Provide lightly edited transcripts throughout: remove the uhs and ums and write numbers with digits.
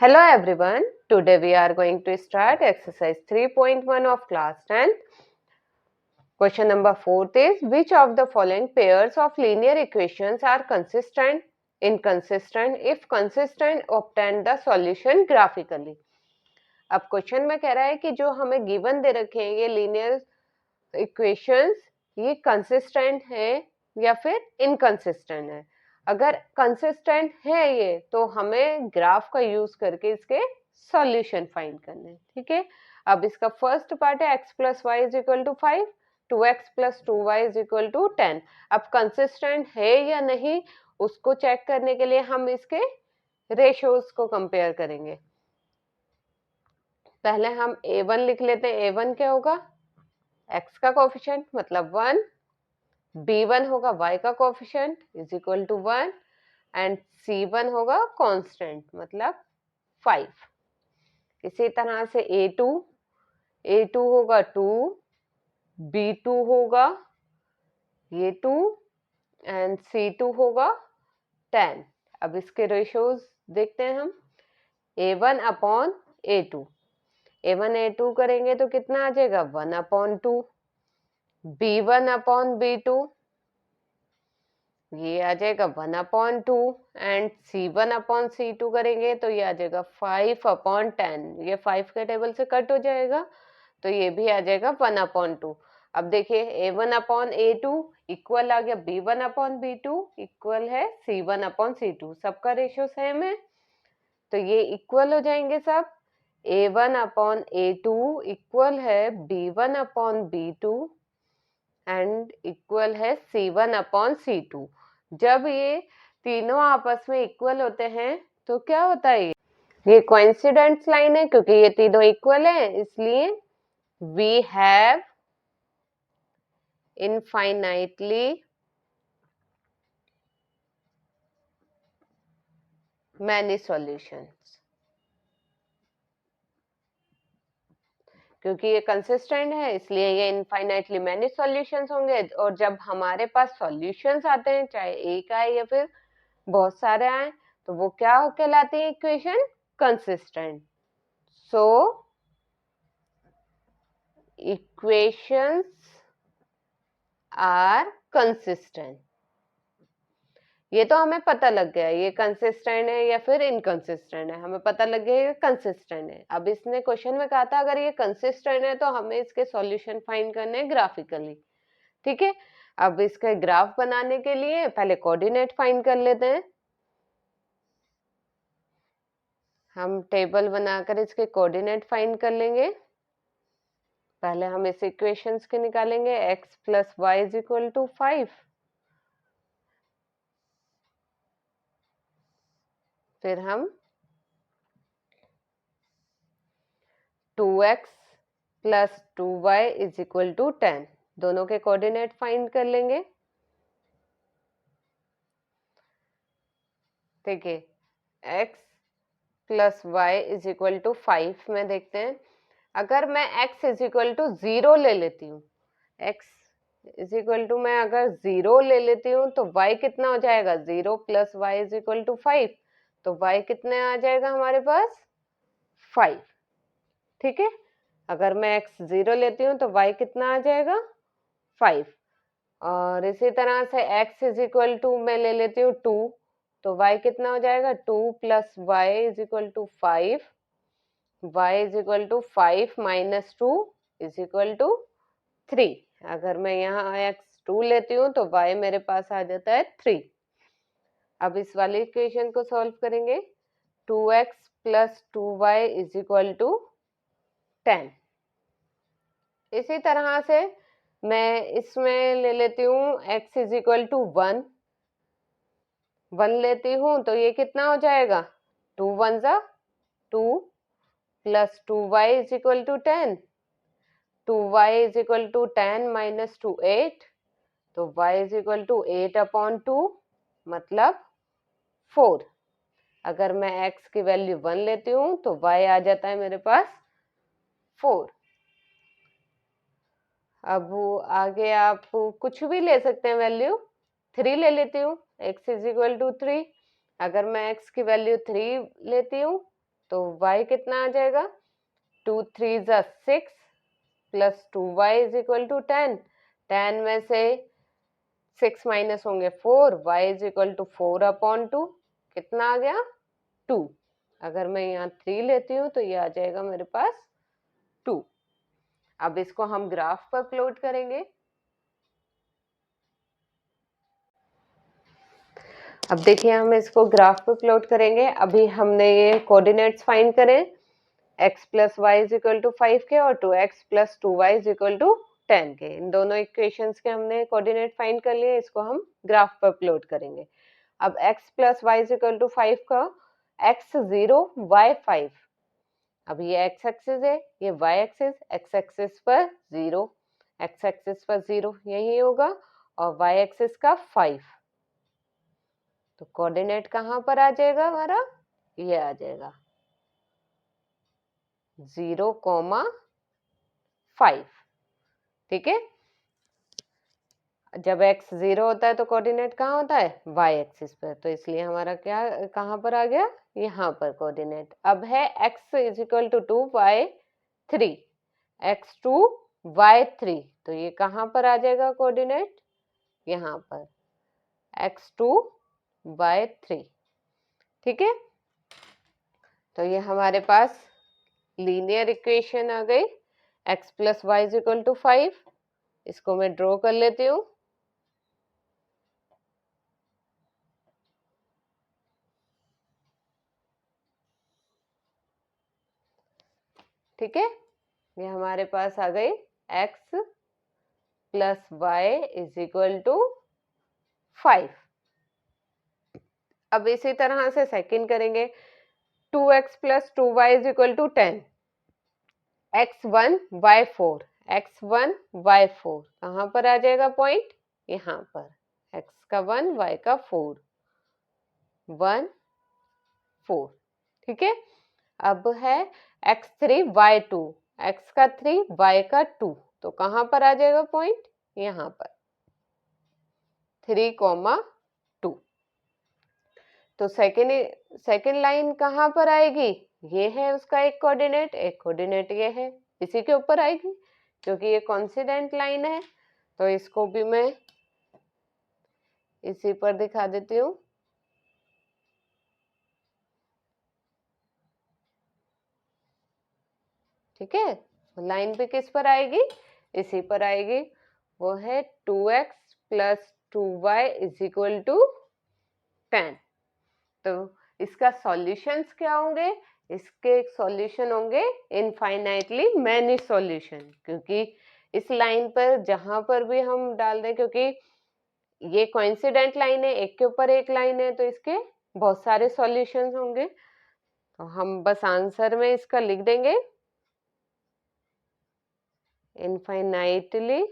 Hello everyone. Today we are going to start exercise 3.1 of class 10. Question number 4 is which of the following pairs of linear equations are consistent, inconsistent, if consistent obtain the solution graphically. अब question में कह रहा है कि जो हमें given दे रखे हैं ये लीनियर इक्वेशंस ये कंसिस्टेंट है या फिर इनकंसिस्टेंट है। अगर कंसिस्टेंट है ये तो हमें ग्राफ का यूज करके इसके सॉल्यूशन फाइंड करने हैं। ठीक है, अब इसका फर्स्ट पार्ट है x plus y is equal to 5, 2x plus 2y is equal to 10। अब कंसिस्टेंट है या नहीं उसको चेक करने के लिए हम इसके रेशियोज को कंपेयर करेंगे। पहले हम a1 लिख लेते हैं। a1 क्या होगा? x का कोफिशिएंट मतलब 1, b1 होगा y का coefficient is equal to 1 and c1 होगा कांस्टेंट मतलब 5। इसी तरह से a2 होगा 2, b2 होगा ये 2 एंड c2 होगा 10। अब इसके रेशियोज देखते हैं हम। a1 upon a2, a1 a2 करेंगे तो कितना आ जाएगा 1 अपॉन 2, b1 अपॉन b2 ये आ जाएगा 1 upon 2 and c1 upon c2 करेंगे तो ये आ जाएगा 5 अपॉन 10। ये 5 के टेबल से कट हो जाएगा तो ये भी आ जाएगा 1 अपॉन 2। अब देखिए a1 अपॉन a2 इक्वल आ गया b1 अपॉन b2 इक्वल है c1 अपॉन c2। सबका रेशियो सेम है तो ये इक्वल हो जाएंगे सब। a1 अपॉन a2 इक्वल है b1 upon b2 and equal है c1 अपॉन c2। जब ये तीनों आपस में इक्वल होते हैं तो क्या होता है ये कोइंसिडेंस लाइन है क्योंकि ये तीनों इक्वल है इसलिए we have infinitely many solutions. क्योंकि ये कंसिस्टेंट है इसलिए ये इनफाइनाइटली मैनी सॉल्यूशंस होंगे और जब हमारे पास सॉल्यूशंस आते हैं चाहे एक आए या फिर बहुत सारे आए तो वो क्या कहलाती है equation? Consistent. So equations are consistent. ये तो हमें पता लग गया ये कंसिस्टेंट है या फिर इनकंसिस्टेंट है, हमें पता लग गया ये कंसिस्टेंट है। अब इसने क्वेश्चन में कहा था अगर ये कंसिस्टेंट है तो हमें इसके सॉल्यूशन फाइंड करने हैं ग्राफिकली। ठीक है, अब इसका ग्राफ बनाने के लिए पहले कोऑर्डिनेट फाइंड कर लेते हैं। हम टेबल बनाकर इसके कोऑर्डिनेट फाइंड कर लेंगे। पहले हम इस इक्वेशंस के निकालेंगे x plus y is equal to 5, फिर हम 2x plus 2y is equal to 10 दोनों के कोऑर्डिनेट फाइंड कर लेंगे। ठीक है, x plus y is equal to 5 में देखते हैं। अगर मैं x इज इक्वल टू 0 ले लेती हूँ, x इज इक्वल टू मैं अगर 0 ले लेती हूँ तो y कितना हो जाएगा? 0 plus y is equal to 5 तो y कितने आ जाएगा हमारे पास? 5। ठीक है, अगर मैं x 0 लेती हूँ तो y कितना आ जाएगा? 5। और इसी तरह से x इज इक्वल टू मैं ले लेती हूँ 2 तो y कितना हो जाएगा? 2 plus y is equal to 5, y is equal to 5 minus 2 is equal to 3। अगर मैं यहाँ x 2 लेती हूँ तो y मेरे पास आ जाता है 3। अब इस वाली इक्वेशन को सॉल्व करेंगे। 2x plus 2y is equal to 10। इसी तरह से मैं इसमें ले लेती हूँ x इज इक्वल टू 1 लेती हूँ तो ये कितना हो जाएगा? 2 1 जा 2 plus 2y is equal to 10, 2y is equal to 10 minus 2 8 तो y is equal to 8 upon 2 मतलब 4। अगर मैं x की वैल्यू 1 लेती हूँ तो y आ जाता है मेरे पास 4। अब आगे आप कुछ भी ले सकते हैं वैल्यू। 3 ले लेती हूँ, x इज इक्वल टू 3। अगर मैं x की वैल्यू 3 लेती हूँ तो y कितना आ जाएगा, 2 3 ज़ा 6 plus 2y is equal to 10। 10 में से 6 माइनस होंगे 4, y is equal to 4 upon 2, कितना आ गया 2। अगर मैं यहाँ 3 लेती हूँ तो ये आ जाएगा मेरे पास 2। अब इसको हम ग्राफ पर प्लॉट करेंगे। अब देखिए हम इसको ग्राफ पे प्लॉट करेंगे। अभी हमने ये कोऑर्डिनेट्स फाइंड करे, x plus y is equal to 5 के और 2x plus 2y is equal to 10 के। इन दोनों इक्वेशंस के हमने कोऑर्डिनेट फाइंड कर लिए, इसको हम ग्राफ पर प्लॉट करेंगे। अब x plus y is equal to 5 का x 0 y 5, अब ये x एक्सिस है, ये y एक्सिस, x एक्सिस पर 0, x एक्सिस पर 0 यही होगा और y एक्सिस का 5। तो कोऑर्डिनेट कहाँ पर आ जाएगा हमारा, ये आ जाएगा 0,5। ठीक है, जब x 0 होता है तो कोऑर्डिनेट कहाँ होता है, y एक्सिस पर, तो इसलिए हमारा क्या कहाँ पर आ गया, यहाँ पर कोऑर्डिनेट। अब है x is equal to 2 y 3, x 2 y 3, तो ये कहाँ पर आ जाएगा कोऑर्डिनेट, यहाँ पर x 2 y 3। ठीक है, तो ये हमारे पास लीनियर इक्वेशन आ गई, x plus y is equal to 5। इसको मैं ड्रॉ कर लेती हूँ। ठीक है, ये हमारे पास आ गई x plus y is equal to 5। अब इसी तरह से सेकंड करेंगे, 2x plus 2y is equal to 10, x1 y4, x1 y4 कहाँ पर आ जाएगा पॉइंट, यहाँ पर x का 1 y का 4, 1 4। ठीक है, अब है x3 y2, x का 3 y का 2, तो कहाँ पर आ जाएगा पॉइंट, यहाँ पर 3,2। तो सेकेंड लाइन कहाँ पर आएगी, ये है उसका एक कोऑर्डिनेट ये है, इसी के ऊपर आएगी क्योंकि ये कॉन्सिडेंट लाइन है। तो इसको भी मैं इसी पर दिखा देती हूँ। ठीक है, लाइन भी किस पर आएगी, इसी पर आएगी, वो है 2x plus 2y is equal to 10। तो इसका सॉल्यूशंस क्या होंगे, इसके सॉल्यूशन होंगे इनफाइनाइटली मैनी सॉल्यूशन, क्योंकि इस लाइन पर जहां पर भी हम डाल दें, क्योंकि ये कोइंसिडेंट लाइन है, एक के ऊपर एक लाइन है, तो इसके बहुत सारे सॉल्यूशंस होंगे। तो हम बस आंसर में इसका लिख देंगे इनफाइनाइटली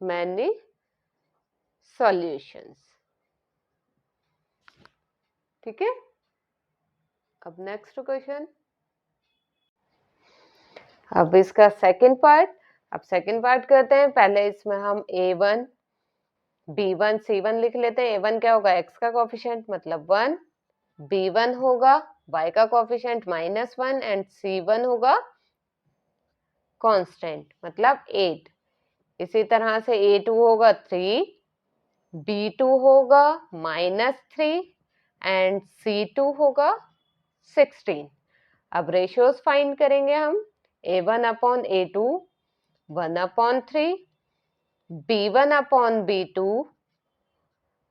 मैनी सॉल्यूशंस। ठीक है, अब नेक्स्ट क्वेश्चन, अब इसका सेकंड पार्ट। अब सेकंड पार्ट करते हैं, पहले इसमें हम a1 b1 c1 लिख लेते हैं। a1 क्या होगा, x का कोफिशिएंट मतलब 1, b1 होगा y का कोफिशिएंट -1 एंड c1 होगा कांस्टेंट मतलब 8। इसी तरह से a2 होगा 3, b2 होगा -3 एंड c2 होगा 16। अब रेशियोज फाइंड करेंगे हम, a1 upon a2 1/3, b1 upon b2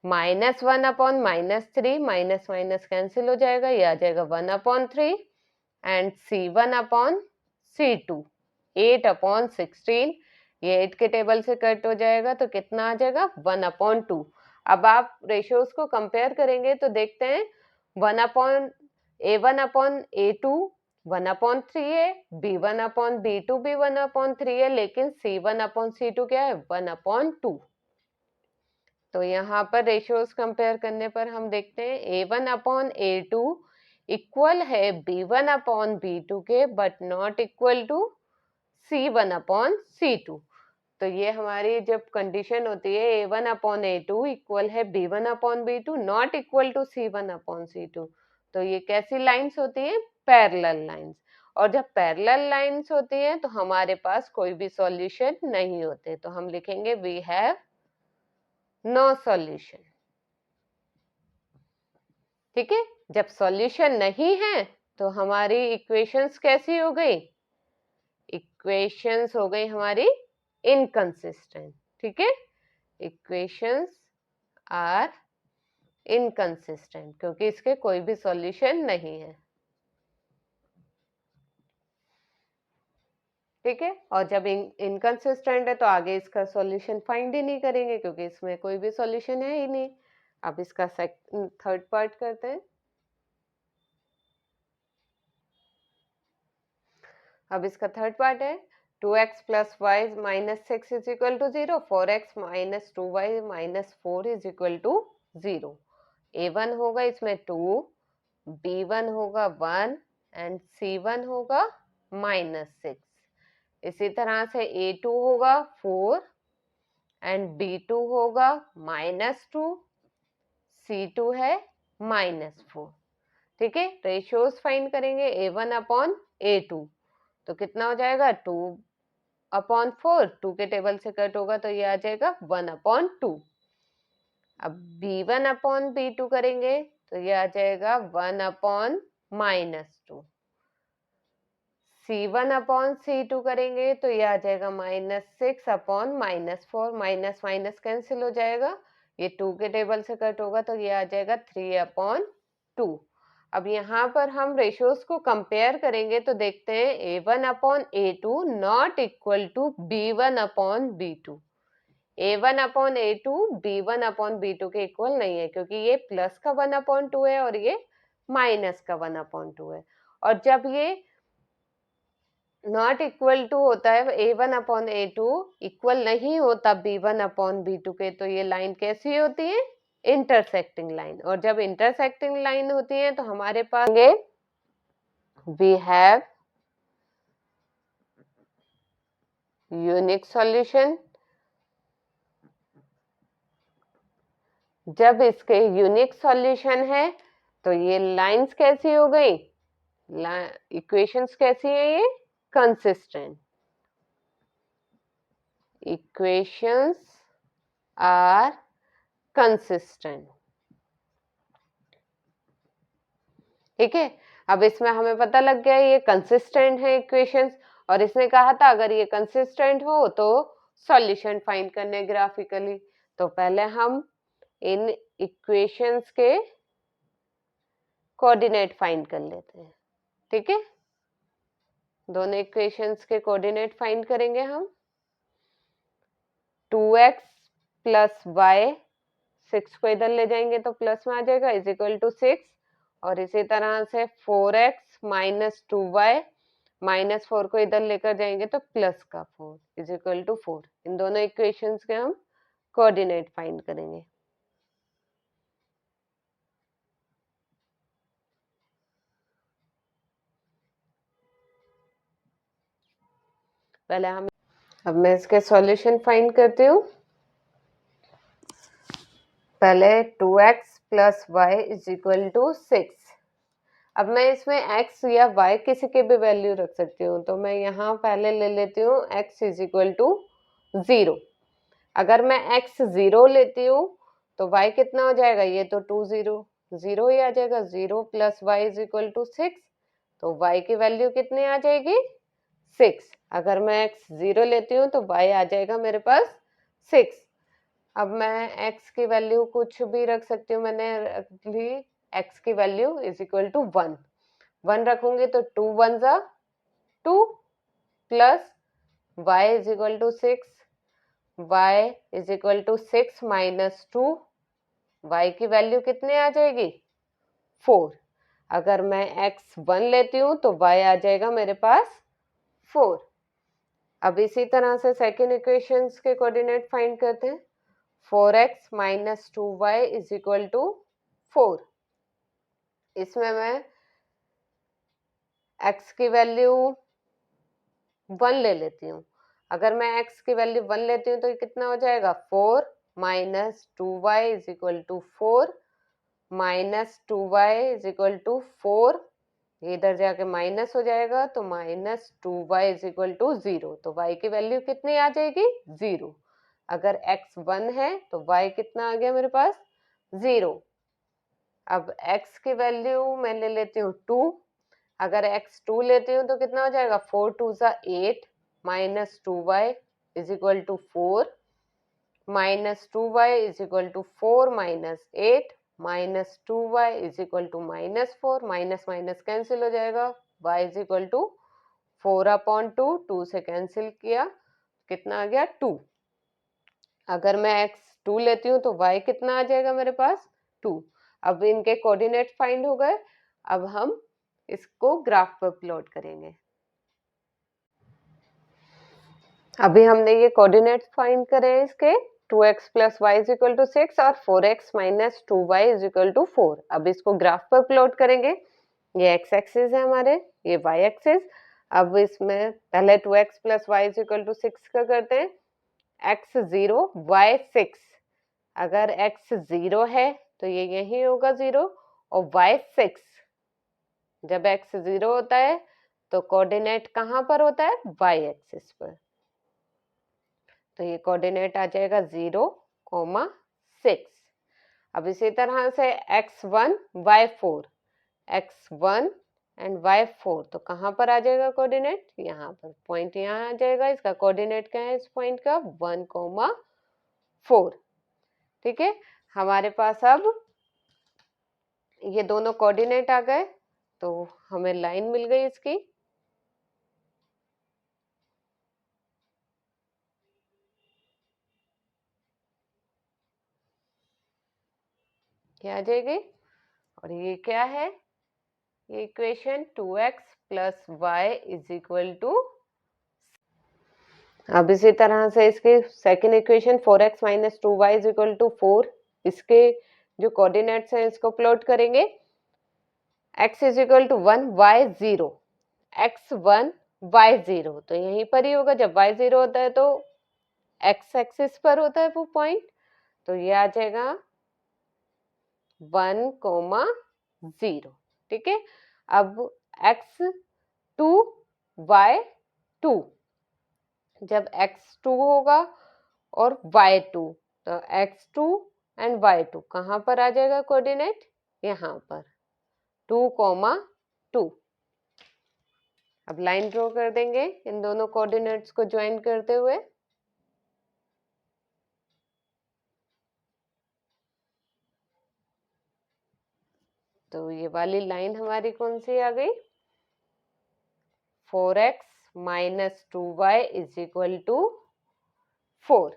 -1 upon -3, minus minus cancel हो जाएगा, ये आ जाएगा 1/3 एंड c1 अपॉन c2 8/16, ये 8 के टेबल से कट हो जाएगा तो कितना आ जाएगा 1/2। अब आप रेशियोज को कंपेयर करेंगे तो देखते हैं a1 अपॉन a2 1/3 है, b1 अपॉन b2 भी 1/3 है, लेकिन c1 अपॉन c2 क्या है 1/2। तो यहाँ पर रेशियोज कंपेयर करने पर हम देखते हैं a1 अपॉन a2 इक्वल है b1 अपॉन b2 के, but not equal to c1 upon c2। तो ये हमारी जब कंडीशन होती है A1/A2 इक्वल है B1/B2 not equal to C1/C2, तो ये कैसी लाइंस होती हैं? Parallel lines. और जब पैरेलल लाइंस होती हैं तो हमारे पास कोई भी सॉल्यूशन नहीं होते, तो हम लिखेंगे वी हैव नो सॉल्यूशन। ठीक है, जब सॉल्यूशन नहीं है तो हमारी इक्वेशंस कैसी हो गई? इक्वेशंस हो गई हमारी इनकंसिस्टेंट। ठीक है, इक्वेशंस आर इनकंसिस्टेंट क्योंकि इसके कोई भी सॉल्यूशन नहीं है। ठीक है, और जब इनकंसिस्टेंट है तो आगे इसका सॉल्यूशन फाइंड ही नहीं करेंगे क्योंकि इसमें कोई भी सॉल्यूशन है ही नहीं। अब इसका थर्ड पार्ट करते हैं। अब इसका थर्ड पार्ट है 2x plus y minus 6 is equal to 0, 4x minus 2y minus 4 is equal to 0। a1 होगा इसमें 2, b1 होगा 1 एंड c1 होगा माइनस 6। इसी तरह से a2 होगा 4 एंड b2 होगा माइनस 2, c2 है माइनस 4। ठीक है, रेशियोज फाइंड करेंगे A1/A2, तो कितना हो जाएगा 2/4, 2 के टेबल से कट होगा तो ये आ जाएगा 1/2। अब B1/B2 करेंगे तो ये आ जाएगा 1/-2। C1/C2 करेंगे तो ये आ जाएगा -6/-4, माइनस माइनस कैंसिल हो जाएगा, ये 2 के टेबल से कट होगा तो ये आ जाएगा 3/2। अब यहाँ पर हम रेशियोज को कंपेयर करेंगे तो देखते हैं A1/A2 not equal to B1/B2। A1/A2 B1/B2 के इक्वल नहीं है क्योंकि ये प्लस का 1/2 है और ये माइनस का 1/2 है। और जब ये नॉट इक्वल टू होता है A1/A2 इक्वल नहीं होता B1/B2 के, तो ये लाइन कैसी होती है? Intersecting line. और जब इंटरसेक्टिंग लाइन होती है तो हमारे पास वी हैव यूनिक सॉल्यूशन। जब इसके यूनिक सॉल्यूशन है तो ये लाइंस कैसी हो गई? इक्वेशंस कैसी है? ये कंसिस्टेंट। Equations are consistent. ठीक है, अब इसमें हमें पता लग गया ये कंसिस्टेंट है इक्वेशंस, और इसने कहा था अगर ये कंसिस्टेंट हो तो सॉल्यूशन फाइंड करने ग्राफिकली। तो पहले हम इन इक्वेशंस के कोऑर्डिनेट फाइंड कर लेते हैं। ठीक है, दोनों इक्वेशंस के कोऑर्डिनेट फाइंड करेंगे हम। 2x प्लस वाई, 6 को इधर ले जाएंगे तो प्लस में आ जाएगा, इज इक्वल टू 6। और इसी तरह से 4x माइनस 2y, माइनस 4 को इधर लेकर जाएंगे तो प्लस का 4 इज इक्वल टू 4। इन दोनों इक्वेशंस के हम कोऑर्डिनेट फाइंड करेंगे। पहले हम अब मैं इसके सॉल्यूशन फाइंड करती हूँ। पहले 2x plus y is equal to 6। अब मैं इसमें x या y किसी के भी वैल्यू रख सकती हूँ, तो मैं यहाँ पहले ले लेती हूँ x इज इक्वल टू 0। अगर मैं x 0 लेती हूँ तो y कितना हो जाएगा? ये तो 2 0 ही आ जाएगा। 0 plus y is equal to 6, तो y की वैल्यू कितनी आ जाएगी? 6। अगर मैं x 0 लेती हूँ तो y आ जाएगा मेरे पास 6। अब मैं x की वैल्यू कुछ भी रख सकती हूँ, मैंने रख ली x की वैल्यू इज इक्वल टू 1 रखूंगी तो 2 1 जा 2 plus y is equal to 6, y is equal to 6 minus 2, y की वैल्यू कितनी आ जाएगी? 4। अगर मैं x 1 लेती हूँ तो y आ जाएगा मेरे पास 4। अब इसी तरह से सेकेंड इक्वेशंस के कोऑर्डिनेट फाइंड करते हैं। 4x minus 2y is equal to 4। इसमें मैं x की वैल्यू 1 ले लेती हूँ। अगर मैं x की वैल्यू 1 लेती हूँ तो ये कितना हो जाएगा 4 minus 2y is equal to 4 minus 2y is equal to 4, ये इधर जाके माइनस हो जाएगा तो minus 2y is equal to 0। तो y की वैल्यू कितनी आ जाएगी 0। अगर x 1 है तो y कितना आ गया मेरे पास 0। अब x की वैल्यू मैं ले लेती हूँ 2, अगर x 2 लेती हूँ तो कितना हो जाएगा 4 2 सा 8 minus 2y is equal to 4 minus 2y is equal to 4 minus 8 minus 2y is equal to minus 4, minus minus cancel हो जाएगा, y इज इक्वल टू 4/2, 2 से कैंसिल किया कितना आ गया 2। अगर मैं x 2 लेती हूँ तो y कितना आ जाएगा मेरे पास 2। अब इनके कोऑर्डिनेट फाइंड हो गए, अब हम इसको ग्राफ पर प्लॉट करेंगे। अभी हमने ये कोऑर्डिनेट फाइंड करे हैं इसके 2x plus y is equal to 6 और 4x minus 2y is equal to 4। अब इसको ग्राफ पर प्लॉट करेंगे। ये x एक्सिस है हमारे, ये y एक्सिस। अब इसमें पहले 2x plus y is equal to 6 का करते हैं, x 0 y 6। अगर x 0 है तो ये यही होगा 0 और y 6। जब x 0 होता है तो कोऑर्डिनेट कहाँ पर होता है y एक्सिस पर, तो ये कोऑर्डिनेट आ जाएगा 0, 6। अब इसी तरह से x1 y4, x1 and y4 तो कहाँ पर आ जाएगा कोऑर्डिनेट, यहाँ पर पॉइंट यहाँ आ जाएगा। इसका कोऑर्डिनेट क्या है इस पॉइंट का 1, 4। ठीक है, हमारे पास अब ये दोनों कोऑर्डिनेट आ गए तो हमें लाइन मिल गई इसकी। क्या आ जाएगी, और ये क्या है, ये equation 2x plus y is equal to. अब इसी तरह से इसके second equation 4x minus 2y is equal to 4, इसके जो कोऑर्डिनेट्स हैं इसको प्लॉट करेंगे। x is equal to 1 y 0, x 1 y 0 तो यहीं पर ही होगा। जब y 0 होता है तो x एक्सिस पर होता है वो पॉइंट, तो ये आ जाएगा 1, 0। ठीक है, अब x 2 y 2, जब x2 होगा और y2 तो x2 एंड y2 कहाँ पर आ जाएगा कोऑर्डिनेट, यहाँ पर 2, 2। अब लाइन ड्रॉ कर देंगे इन दोनों कोऑर्डिनेट्स को ज्वाइन करते हुए। तो ये वाली लाइन हमारी कौन सी आ गई, 4x minus 2y is equal to 4।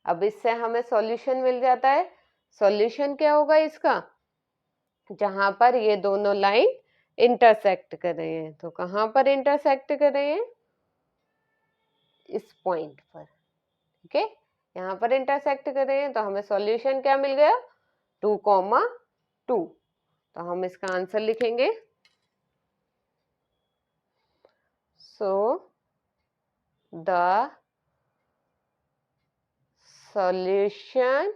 अब इससे हमें सॉल्यूशन मिल जाता है। सॉल्यूशन क्या होगा इसका, जहां पर ये दोनों लाइन इंटरसेक्ट कर रहे हैं, तो कहां पर इंटरसेक्ट कर रहे हैं, इस पॉइंट पर। ठीक है, यहाँ पर इंटरसेक्ट कर रहे हैं तो हमें सॉल्यूशन क्या मिल गया 2, 2। तो हम इसका आंसर लिखेंगे। So the solution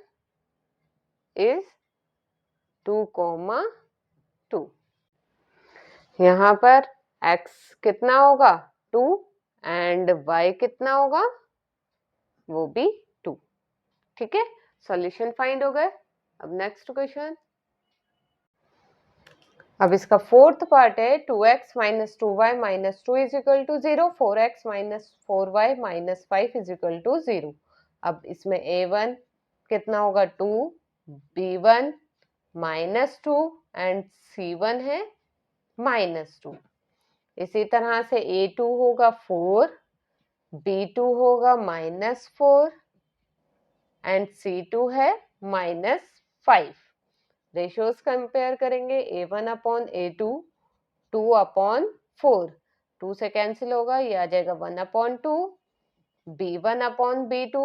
is 2, 2। यहाँ पर x कितना होगा 2 एंड y कितना होगा वो भी 2। ठीक है, सॉल्यूशन फाइंड हो गए। अब नेक्स्ट क्वेश्चन, अब इसका फोर्थ पार्ट है 2x minus 2y minus 2 is equal to 0, 4x minus 4y minus 5 is equal to 0। अब इसमें a1 कितना होगा 2, b1 माइनस 2 एंड c1 है माइनस 2। इसी तरह से a2 होगा 4, b2 होगा माइनस 4 एंड c2 है माइनस 5। रेशियोज कंपेयर करेंगे, a1 अपॉन a2, 2 अपॉन 4, 2 से कैंसिल होगा, ये आ जाएगा 1/2, b1 upon b2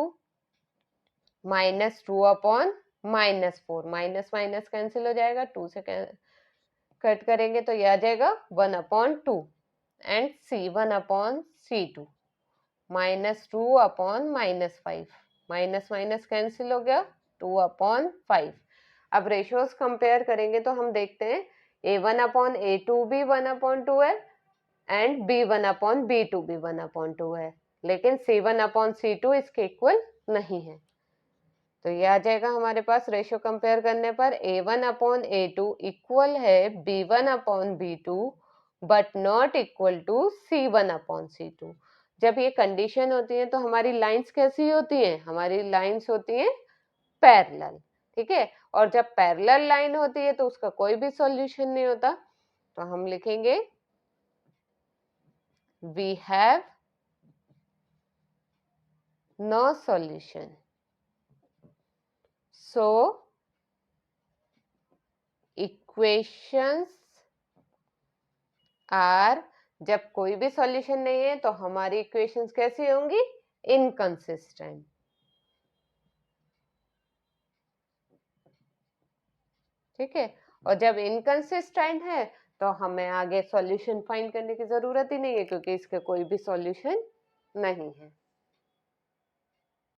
minus 2 upon minus 4, minus minus cancel हो जाएगा, 2 से कट करेंगे तो ये आ जाएगा 1/2 and c1 upon c2 -2/-5, minus minus cancel हो गया, 2/5। अब रेशियोज कंपेयर करेंगे तो हम देखते हैं A1/A2 भी 1/2 है एंड B1/B2 भी 1/2 है, लेकिन C1/C2 इसके इक्वल नहीं है। तो ये आ जाएगा हमारे पास रेशियो कंपेयर करने पर A1/A2 इक्वल है B1/B2 but not equal to C1/C2। जब ये कंडीशन होती है तो हमारी लाइंस कैसी होती हैं? हमारी लाइंस होती हैं पैरेलल, ठीक है। और जब पैरेलल लाइन होती है तो उसका कोई भी सॉल्यूशन नहीं होता, तो हम लिखेंगे we have no solution. So equations are, जब कोई भी सॉल्यूशन नहीं है तो हमारी इक्वेशंस कैसी होंगी? इनकंसिस्टेंट, ठीक है। और जब इनकंसिस्टेंट है तो हमें आगे सॉल्यूशन फाइंड करने की जरूरत ही नहीं है, क्योंकि इसके कोई भी सॉल्यूशन नहीं है।